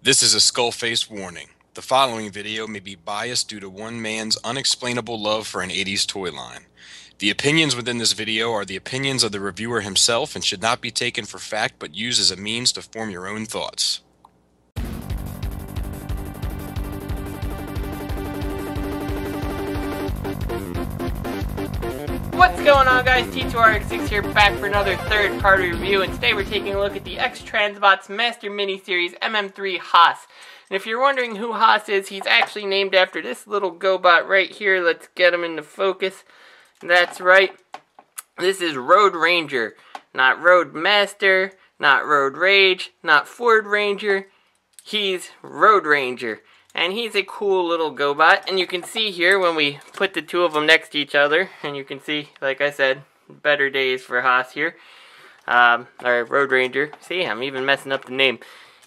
This is a skull-faced warning. The following video may be biased due to one man's unexplainable love for an 80s toy line. The opinions within this video are the opinions of the reviewer himself and should not be taken for fact but used as a means to form your own thoughts. What's going on, guys? T2RX6 here, back for another third-party review, and today we're taking a look at the X-transbots Master Mini-Series MM-III Haas. And if you're wondering who Haas is, he's actually named after this little GoBot right here. Let's get him into focus. That's right. This is Road Ranger, not Road Master, not Road Rage, not Ford Ranger. He's Road Ranger. And he's a cool little GoBot, and you can see here when we put the two of them next to each other, and you can see, like I said, better days for Haas here, or Road Ranger. See, I'm even messing up the name.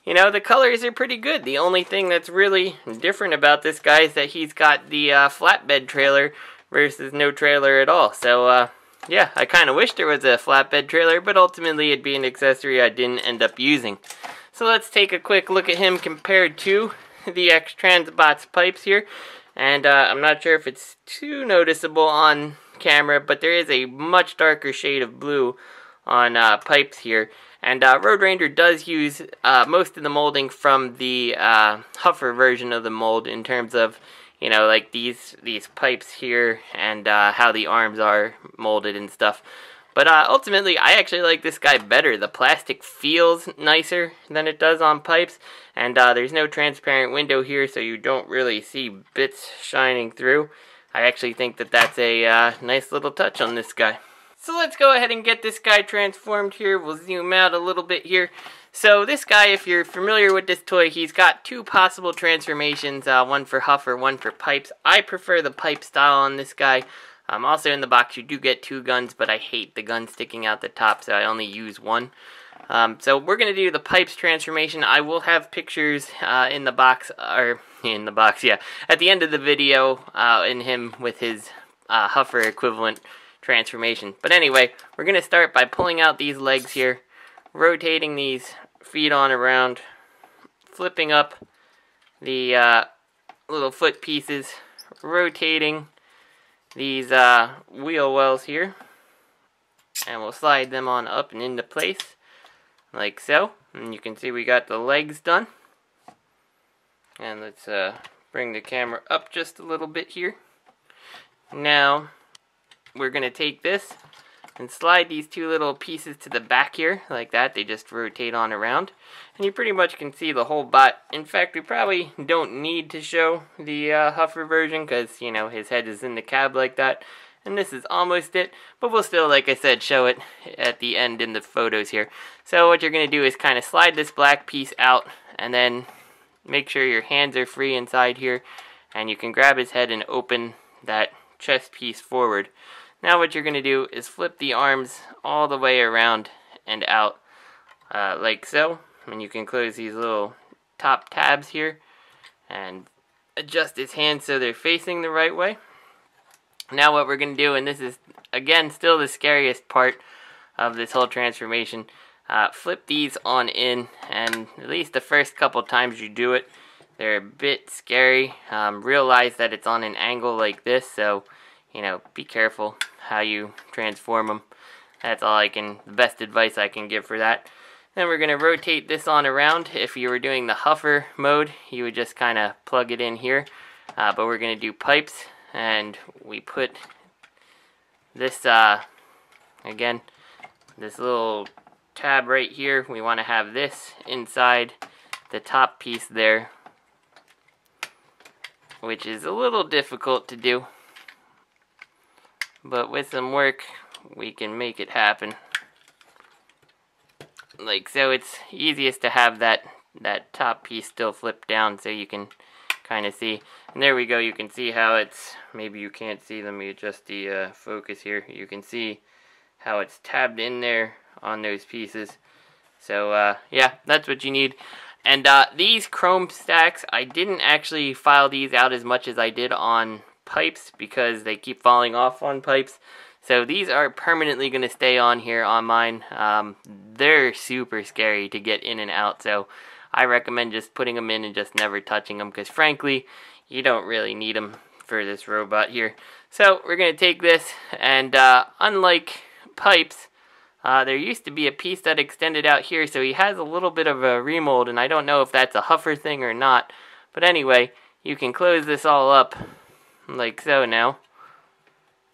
You know, the colors are pretty good. The only thing that's really different about this guy is that he's got the flatbed trailer versus no trailer at all. So, yeah, I kind of wish there was a flatbed trailer, but ultimately it'd be an accessory I didn't end up using. So let's take a quick look at him compared to the X-transbots pipes here, and I'm not sure if it's too noticeable on camera, but there is a much darker shade of blue on pipes here. And Road Ranger does use most of the molding from the Huffer version of the mold in terms of, you know, like these pipes here and how the arms are molded and stuff. But ultimately, I actually like this guy better. The plastic feels nicer than it does on pipes, and there's no transparent window here, so you don't really see bits shining through. I actually think that that's a nice little touch on this guy. So let's go ahead and get this guy transformed here. We'll zoom out a little bit here. So this guy, if you're familiar with this toy, he's got two possible transformations, one for Huffer, one for pipes. I prefer the pipe style on this guy. Also in the box you do get two guns, but I hate the gun sticking out the top, so I only use one. So we're going to do the pipes transformation. I will have pictures in the box, yeah, at the end of the video, in him with his Huffer equivalent transformation. But anyway, we're going to start by pulling out these legs here, rotating these feet on around, flipping up the little foot pieces, rotating these wheel wells here, and we'll slide them on up and into place like so. And you can see we got the legs done. And let's bring the camera up just a little bit here. Now we're gonna take this and slide these two little pieces to the back here like that. They just rotate on around, and you pretty much can see the whole bot. In fact, we probably don't need to show the Huffer version because, you know, his head is in the cab like that, and this is almost it, but we'll still, like I said, show it at the end in the photos here. So what you're going to do is kind of slide this black piece out, and then make sure your hands are free inside here, and you can grab his head and open that chest piece forward. Now what you're going to do is flip the arms all the way around and out, like so. And you can close these little top tabs here and adjust his hands so they're facing the right way. Now what we're going to do, and this is, again, still the scariest part of this whole transformation, flip these on in, and at least the first couple times you do it, they're a bit scary. Realize that it's on an angle like this, so, you know, be careful how you transform them. That's all the best advice I can give for that. Then we're going to rotate this on around. If you were doing the Huffer mode, you would just kind of plug it in here. But we're going to do pipes, and we put this, again, this little tab right here. We want to have this inside the top piece there, which is a little difficult to do. But with some work, we can make it happen. Like so. It's easiest to have that top piece still flipped down so you can kind of see. And there we go. You can see how it's, maybe you can't see, let me adjust the focus here. You can see how it's tabbed in there on those pieces. So yeah, that's what you need. And these chrome stacks, I didn't actually file these out as much as I did on pipes because they keep falling off on pipes. So these are permanently going to stay on here on mine. They're super scary to get in and out, so I recommend just putting them in and just never touching them, because frankly, you don't really need them for this robot here. So we're going to take this, and unlike pipes, there used to be a piece that extended out here, so he has a little bit of a remold, and I don't know if that's a huffer thing or not. But anyway, you can close this all up like so now.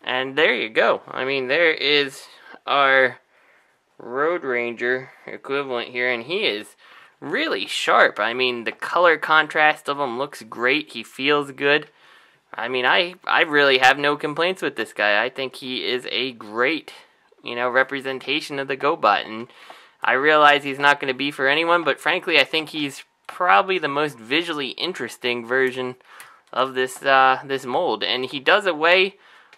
And there you go. I mean, there is our Road Ranger equivalent here, and he is really sharp. I mean, the color contrast of him looks great. He feels good. I mean, I really have no complaints with this guy. I think he is a great, representation of the GoBot. And I realize he's not going to be for anyone, but frankly, I think he's probably the most visually interesting version of this this mold. And he does away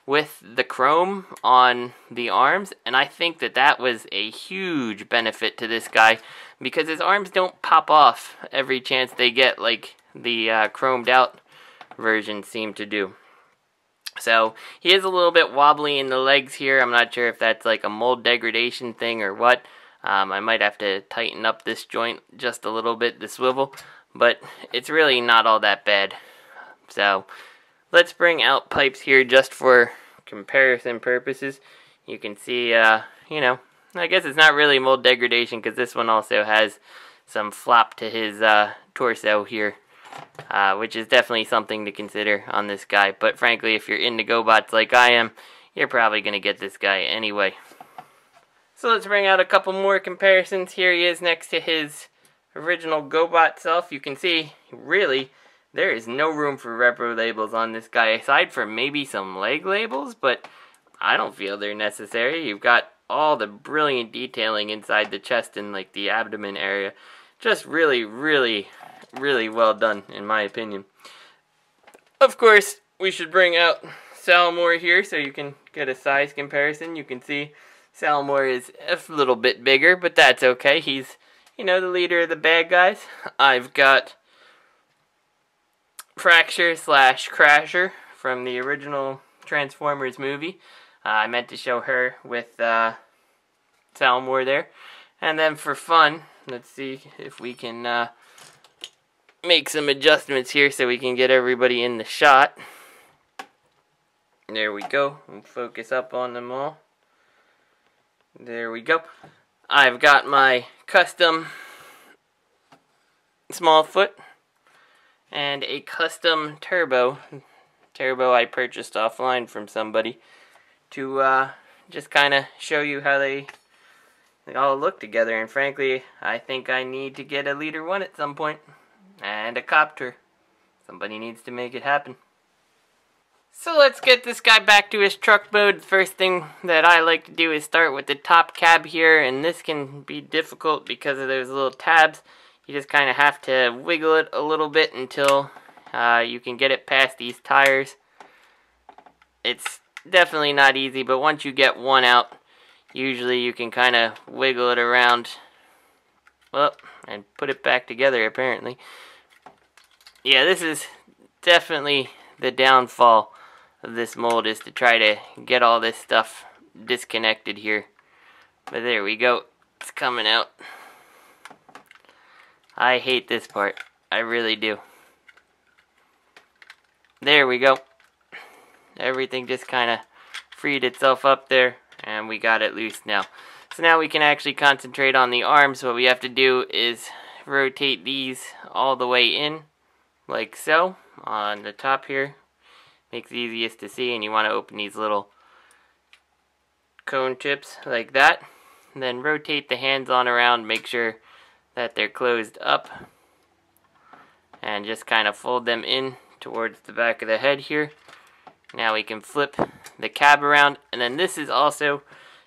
with the chrome on the arms, and I think that was a huge benefit to this guy, because his arms don't pop off every chance they get like the chromed out version seem to do. So he is a little bit wobbly in the legs here. I'm not sure if that's like a mold degradation thing or what. I might have to tighten up this joint just a little bit, the swivel, but it's really not all that bad. So let's bring out pipes here just for comparison purposes. You can see, I guess it's not really mold degradation, because this one also has some flop to his torso here, which is definitely something to consider on this guy. But frankly, if you're into GoBots like I am, you're probably going to get this guy anyway. So let's bring out a couple more comparisons. Here he is next to his original GoBot self. You can see, really, there is no room for repro labels on this guy, aside from maybe some leg labels, but I don't feel they're necessary. You've got all the brilliant detailing inside the chest and like the abdomen area. Just really, really, really well done, in my opinion. Of course, we should bring out Salamore here so you can get a size comparison. You can see Salamore is a little bit bigger, but that's okay. He's, the leader of the bad guys. I've got Fracture / Crasher from the original Transformers movie. I meant to show her with Salamore there. And then for fun, let's see if we can make some adjustments here so we can get everybody in the shot. There we go. We'll focus up on them all. There we go. I've got my custom small foot and a custom turbo I purchased offline from somebody to just kind of show you how they all look together. And frankly, I think I need to get a Leader 1 at some point, and a copter. Somebody needs to make it happen. So let's get this guy back to his truck mode. The first thing that I like to do is start with the top cab here, and this can be difficult because of those little tabs. You just kind of have to wiggle it a little bit until you can get it past these tires. It's definitely not easy, but once you get one out, usually you can kind of wiggle it around, well, and put it back together apparently. Yeah, this is definitely the downfall of this mold, is to try to get all this stuff disconnected here. But there we go. It's coming out. I hate this part. I really do. There we go. Everything just kind of freed itself up there, and we got it loose now. So now we can actually concentrate on the arms. What we have to do is rotate these all the way in, like so, on the top here. Makes it easiest to see, and you want to open these little cone tips like that. And then rotate the hands on around, make sure that they're closed up, and just kind of fold them in towards the back of the head here. Now we can flip the cab around, and then this is also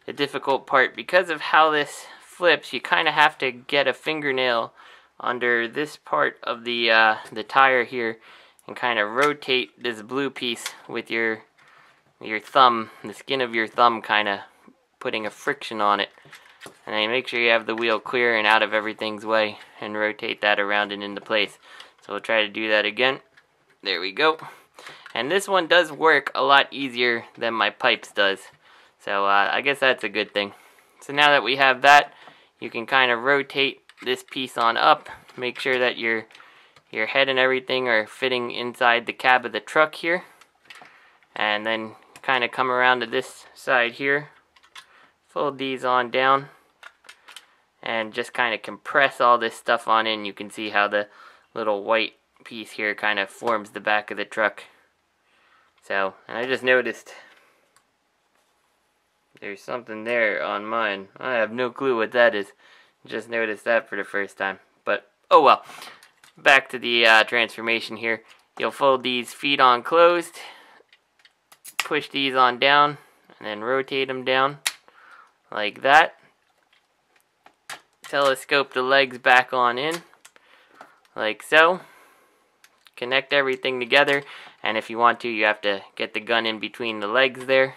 the difficult part. Because of how this flips, you kind of have to get a fingernail under this part of the tire here and kind of rotate this blue piece with your thumb, the skin of your thumb, kind of putting a friction on it. And then make sure you have the wheel clear and out of everything's way, and rotate that around and into place. So we'll try to do that again. There we go. And this one does work a lot easier than my pipes does. So I guess that's a good thing. So now that we have that, you can kind of rotate this piece on up, Make sure that your head and everything are fitting inside the cab of the truck here. And then kind of come around to this side here. Fold these on down. And just kind of compress all this stuff on in. You can see how the little white piece here kind of forms the back of the truck. So, and I just noticed there's something there on mine. I have no clue what that is. Just noticed that for the first time. But, oh well. Back to the transformation here. You'll fold these feet on closed. Push these on down. And then rotate them down. Like that. Telescope the legs back on in. Like so. Connect everything together. And if you want to, you have to get the gun in between the legs there.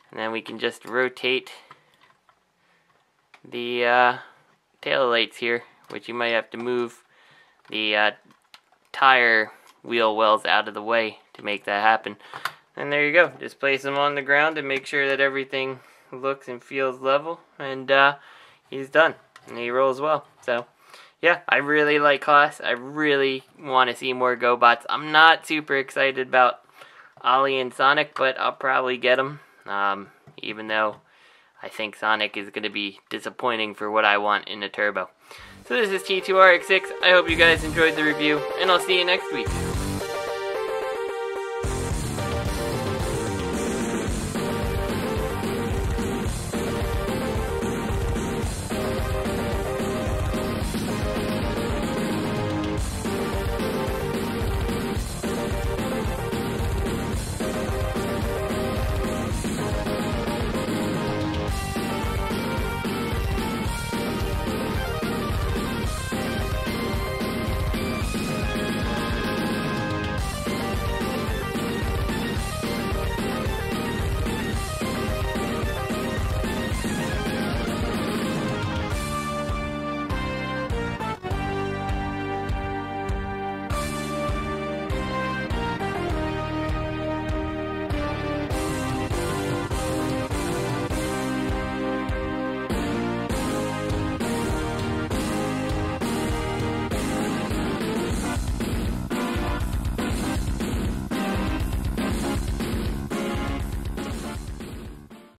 And then we can just rotate the tail lights here, which you might have to move the tire wheel wells out of the way to make that happen. And there you go. Just place them on the ground and make sure that everything looks and feels level. And he's done. And he rolls well. So, yeah, I really like Haas. I really want to see more GoBots. I'm not super excited about Ollie and Sonic, but I'll probably get them. Even though I think Sonic is going to be disappointing for what I want in a turbo. So this is T2RX6. I hope you guys enjoyed the review, and I'll see you next week.